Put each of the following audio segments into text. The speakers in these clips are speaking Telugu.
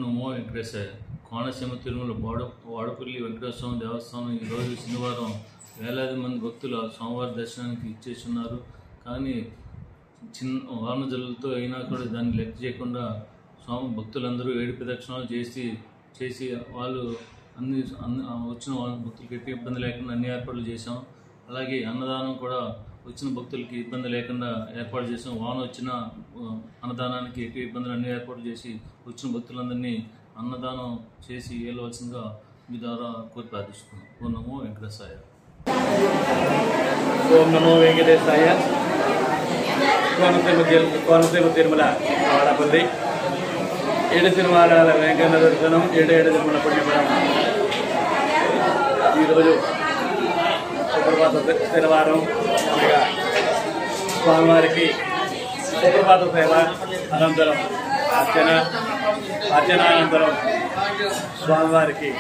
నమో వెంకటేశాయ. కోనసీమ తిరుమల వాడపల్లి వెంకటేశ్వర దేవస్థానం ఈరోజు శనివారం వేలాది మంది భక్తులు సోమవారం దర్శనానికి ఇచ్చేస్తున్నారు. కానీ చిన్న వాన జల్లులతో అయినా కూడా దాన్ని లెక్క చేయకుండా భక్తులందరూ ఏడు ప్రదక్షిణాలు చేసి వాళ్ళు వచ్చిన భక్తులకి ఎట్టి ఇబ్బంది లేకుండా అన్ని ఏర్పాట్లు చేశాం. అలాగే అన్నదానం కూడా వచ్చిన భక్తులకి ఇబ్బంది లేకుండా ఏర్పాటు చేసాం. వాన వచ్చిన అన్నదానానికి ఎట్టి ఇబ్బందులు అన్ని ఏర్పాటు చేసి వచ్చిన భక్తులందరినీ అన్నదానం చేసి వెళ్ళవలసిందిగా మీ ద్వారా కోరి ప్రార్థిస్తున్నాం. ఓం నమో వెంకటేశాయ. ఓం నమో వెంకటేశాయ. కోనసీమ తిరుమల వాడపల్లి ఏడు శనివారాల వెంకన్న దర్శనం, ఏడు తిరుమల పుణ్యపడం. ఈరోజు సుప్రభాత శనివారం అనగా స్వామివారికి సుప్రభాత సేవ అనంతరం అర్చనానంతరం స్వామివారికి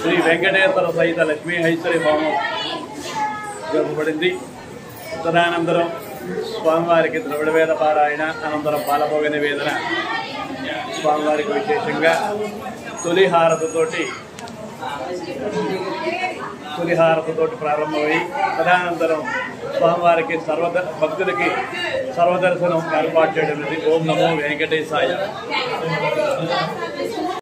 శ్రీ వెంకటేశ్వర సహిత లక్ష్మీ ఐశ్వర్య హోమం జరపబడింది. తదనంతరం స్వామివారికి ద్రవిడవేద పారాయణ, అనంతరం పాలభోగ నివేదన స్వామివారికి విశేషంగా తొలి హారతతోటి ప్రారంభమై తదనంతరం స్వామివారికి భక్తులకి సర్వదర్శనం ఏర్పాటు చేయడం. ఓం నమో వెంకటేశాయ.